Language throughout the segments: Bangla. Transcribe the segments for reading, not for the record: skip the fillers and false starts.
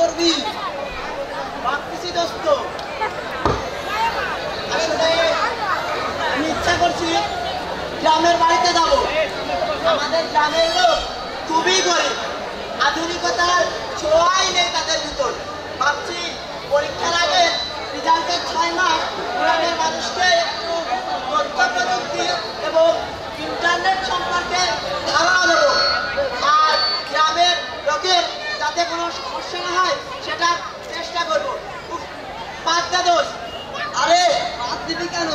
করবি? ভাবতেছি দোস্ত, আসলে আমি ইচ্ছা করছি গ্রামের বাড়িতে যাব। আমাদের গ্রামের লোক খুবই গরিব, আধুনিকতার ছোঁয়াই নেই তাদের ভিতর। ভাবছি পরীক্ষার আগে রেজাল্টের 6 মাস গ্রামের মানুষকে একটু তথ্য প্রযুক্তি এবং ইন্টারনেট সম্পর্কে ধারণা দেবো, আর গ্রামের লোকের যাতে কোনো সমস্যা না হয় সেটার চেষ্টা করবো। বাচ্চা দোষ, আরে বাদ দিবি কেন?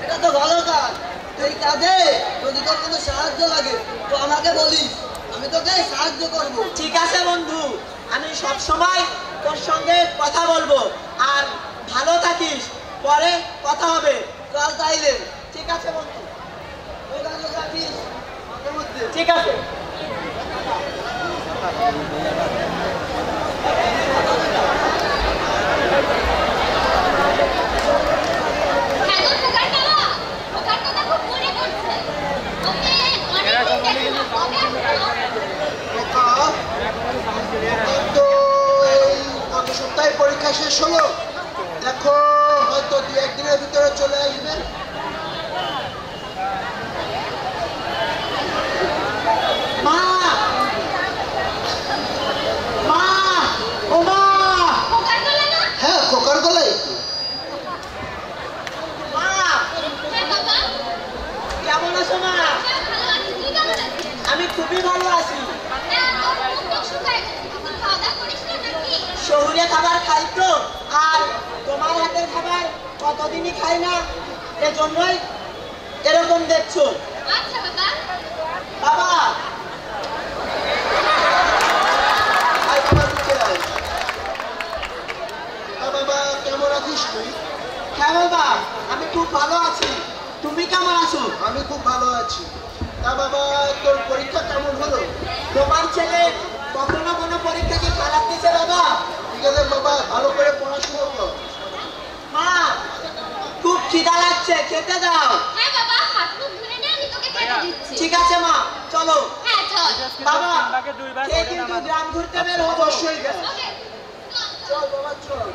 এটা তো ভালো কাজ। এই কাজে যদি তোর কোনো সাহায্য লাগে তো আমাকে বলিস, আমি তোকে সাহায্য করব। ঠিক আছে বন্ধু, আমি সব সময় তোর সঙ্গে কথা বলবো। আর ভালো থাকিস, পরে কথা হবে। চল তাইলে। ঠিক আছে বন্ধু, যোগাযোগ রাখিস মাঝে মধ্যে। ঠিক আছে। গত সপ্তাহে পরীক্ষা শেষ হলো, দেখো হয়তো 2-1 দিনের ভিতরে চলে আসবে। মা, মা, ও মা, হ্যাঁ, খোকার গলায় মা, কেমন আছো মা? আমি খুবই ভালো আছি। শহুরে খাবার খাই তো, আর তোমার হাতের খাবার কতদিনই খাই না, এজন্যই এরকম দেখছো। বাবা, আয় বাবা, নিচে আয়। বাবা কেমন আছিস তুই? হ্যাঁ বাবা, আমি খুব ভালো আছি। তুমি কেমন আছো? আমি খুব ভালো আছি। তা বাবা, তোর পরীক্ষা কেমন হলো? তোমার ছেলে কখনো কোনো পরীক্ষা কি খারাপ দিছে বাবা? ঠিক আছে বাবা, ভালো করে পড়াশোনা কর। মা, খুব খিদা লাগছে, খেতে দাও। ঠিক আছে মা, চলো। বাবা, কে কিন্তু গ্রাম ঘুরতে বের হবো। অবশ্যই যা। চল বাবা, চল।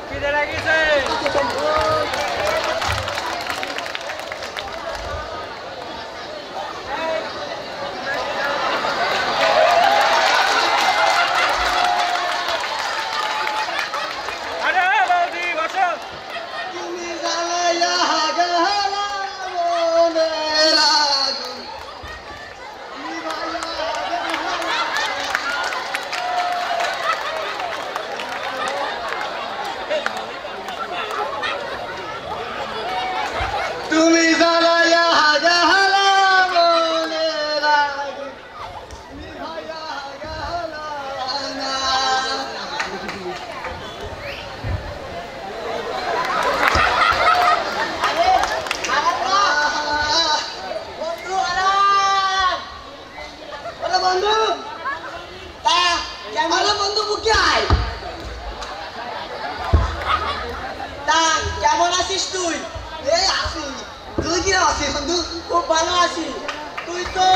তুমি জ্বালাইয়া গেলা মনের আগুন। তুমি জ্বালাইয়া গেলা মনের আগুন। নিভাইয়া গেলা না। আরে, আরে মা, বন্ধু আরাম। আরে বন্ধু, তা কেমন, আরে বন্ধু বুকে আয়। তা কেমন আছিস তুই? এই আসি, তুই কি আছিস বন্ধু? খুব ভালো আছি। তুই তো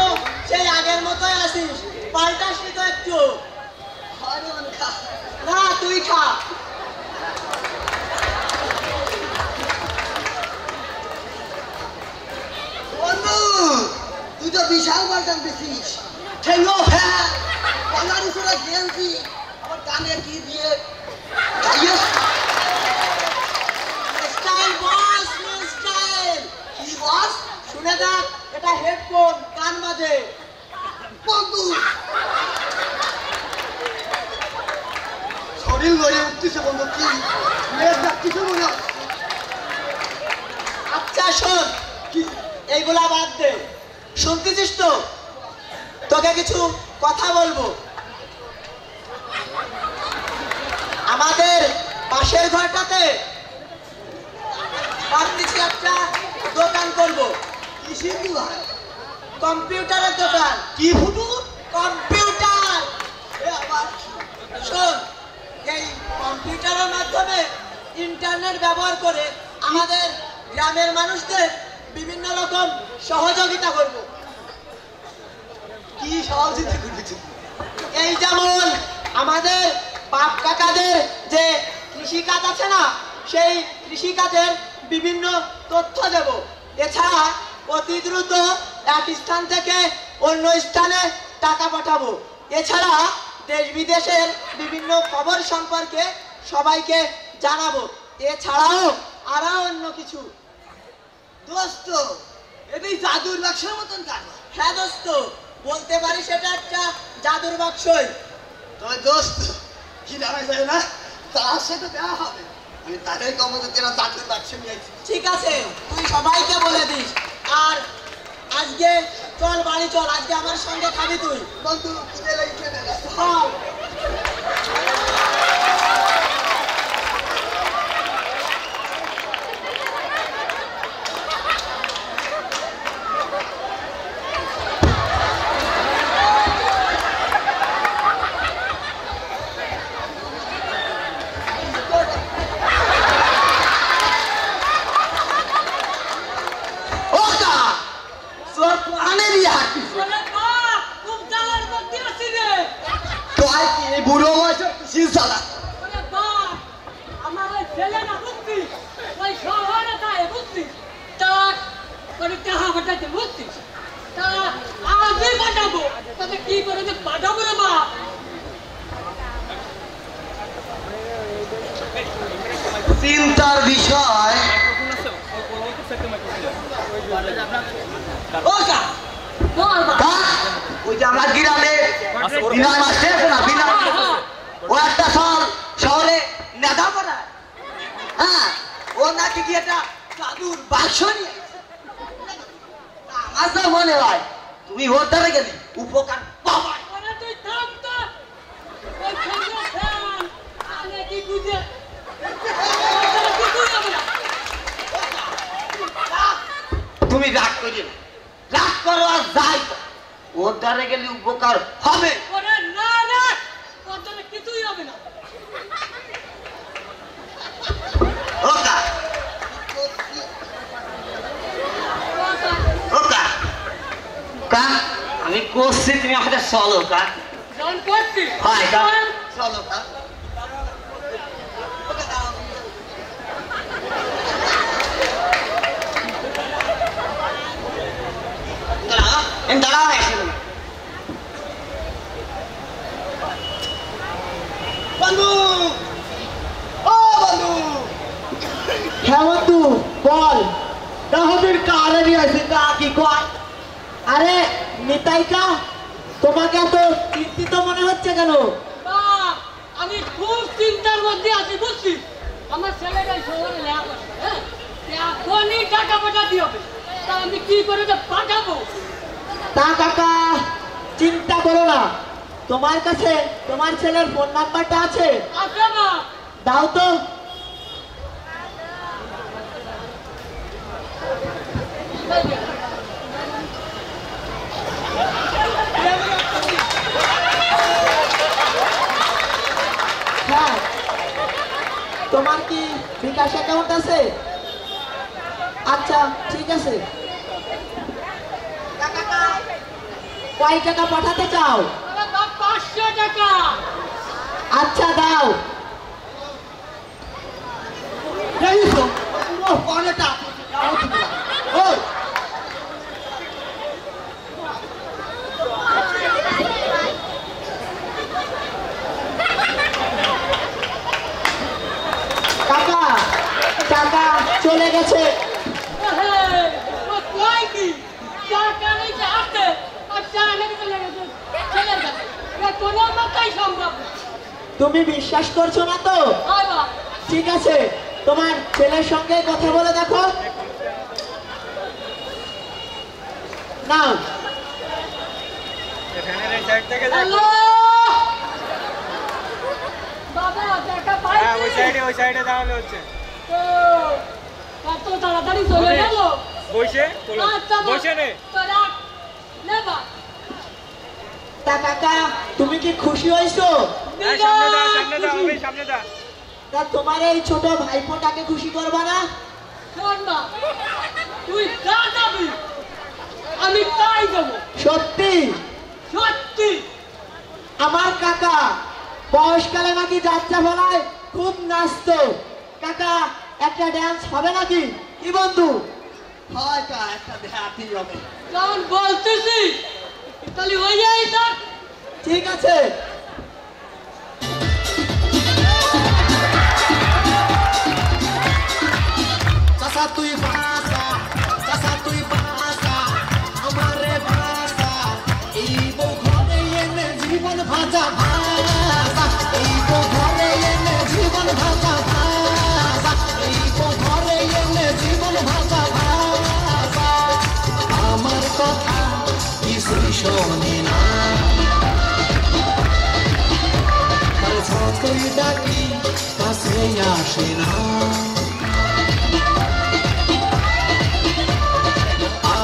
সেই আগের মতোই আছিস, পাল্টাসনি তো একটু। আরে মানে খা। না, তুই খা। বন্ধু, তুই তো বিশাল পাল্টান দিছিস। ঠেঙ্গো হ্যাঁ, পাল্লার উপরে গেঞ্জি, আবার কানে কি দিয়ে খাইয়ে। স্টাইল বস, স্টাইল। কি বস? শুনে দেখ, এটা হেডফোন, কান বাজে। বন্ধু, শরীর লয়ে উঠতেছে বন্ধু, কি মেয়ে ডাকতেছে মনে হয়। আচ্ছা শোন, এইগুলা বাদ দে। শুনতেছিস তো? তোকে কিছু কথা বলবো। আমাদের পাশের ঘরটাতে ভাবতেছি একটা দোকান করব। কিসের দোকান? কম্পিউটারের দোকান। কি ফুটু? কম্পিউটার। এ আবার শোন, এই কম্পিউটারের মাধ্যমে ইন্টারনেট ব্যবহার করে আমাদের গ্রামের মানুষদের বিভিন্ন রকম সহযোগিতা করব। কি সহযোগিতা করতেছে? এই যেমন আমাদের বাপ কাকাদের যে কৃষিকাজ আছে না, সেই কৃষিকাজের বিভিন্ন তথ্য দেব। এছাড়া অতি দ্রুত এক স্থান থেকে অন্য স্থানে টাকা পাঠাবো। এছাড়া দেশ বিদেশের বিভিন্ন খবর সম্পর্কে সবাইকে জানাবো। এছাড়াও আরো অন্য কিছু। দোস্ত, এটি জাদুর বাক্সের মতন কারবার। হ্যাঁ দোস্ত, বলতে পারি সেটা একটা জাদুর বাক্সই। তবে দোস্ত, কি জানা যায় না, তার সাথে দেওয়া হবে। আমি তাদের কর্মচারীরা জাদুর বাক্স নিয়েছি। ঠিক আছে, তুই সবাইকে বলে দিস। আর আজকে চল বাড়ি চল, আজকে আমার সঙ্গে খাবি তুই। বন্ধু, খুঁজে লেগে গেছে। চল। চিন্তার বিষয়। ওই যে আমরা গ্রামে বিনা মাসে বিনা ও একটা শহরে নেতা পড়ায়। হ্যাঁ, ও নাকি কি একটা জাদুর বাক্স নিয়ে। আমার তো মনে হয় তুমি ওর দ্বারা গেলে উপকার পাবা। তুমি রাগ করি না, রাগ করো আর যাই, ওর দ্বারা গেলে উপকার হবে। কিছুই হবে না। আমি করছি, তুমি আমাদের চলো কা। চলো কা। বন্ধু, ও বন্ধু। হ্যাঁ বন্ধু, বল। তাহলে কারে নিয়ে আসি, কা কি কয়? আরে নিতাইকা, তোমাকে এত চিন্তিত মনে হচ্ছে কেন? আমি খুব চিন্তার মধ্যে আছি, বুঝছি। আমার ছেলেটা শহরে লেখা করছে, হ্যাঁ, এখনই টাকা পাঠাতে হবে। তা আমি কি করে যে পাঠাবো? তা কাকা, চিন্তা করো না, তোমার কাছে তোমার ছেলের ফোন নাম্বারটা আছে? আছে না? দাও তো। হ্যাঁ, তোমার কি বিকাশ অ্যাকাউন্ট আছে? আচ্ছা ঠিক আছে। কয় টাকা পাঠাতে চাও? 500 টাকা। আচ্ছা দাও। কাকা, টাকা চলে গেছে। তুমি বিশ্বাস করছো না তো? ঠিক আছে, তোমার ছেলের সঙ্গে কথা বলে দেখো। নাও। কত তাড়াতাড়ি চলে গেল। তা কাকা, তুমি কি খুশি হয়েছো? তা তোমার এই ছোট ভাইপোটাকে খুশি করবা না? তুই যা যাবি আমি তাই দেবো। সত্যি? সত্যি। আমার কাকা বয়সকালে নাকি যাত্রা বলায় খুব নাচতো। কাকা একটা ড্যান্স হবে নাকি কি বন্ধু? হয় কা একটা দেখাতেই হবে। যখন বলতেছি তাহলে হয়ে যায় স্যার। ঠিক আছে। চাচা তুই ভাষা, চাচা তুই ভাষা, আমারে ভাষা, এই বউ ঘরে এনে জীবন ভাজা ভাষা, এই বউ ঘরে এনে জীবন ভাজা ভাষা, এই বউ ঘরে এনে জীবন ভাজা ভাষা। আমার কথা কিছুই শোনে না, তার যতই ডাকি কাছে আসে না।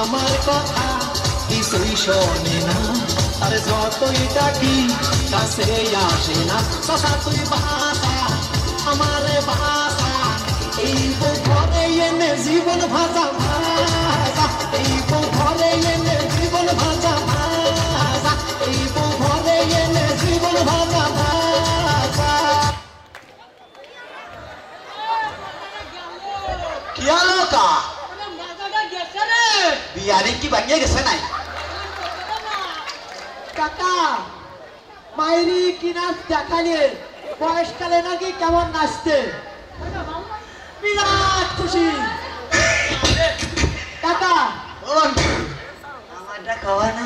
আমার কথা কিছুই শোনে না, আরে যতই ডাকি কাছে আসে না। চাচা তুই ভাষা, আমারে ভাষা, এই বউ ঘরে এনে জীবন ভাজা ভাজা, এই বউ ঘরে এনে জীবন ভাজা ভাজা, এই বউ ঘরে এনে জীবন ভাজা ভাজা। কি হলো কা? মাথাটা গেছে রে। বিয়ারে কি ভাঙিয়ে গেছে নাই? কাকা মাইরি কি নাচ দেখালে, বয়সকালে নাকি কেমন নাচতে, বিরাট খুশি। কাকা আমারটা খাওয়া না।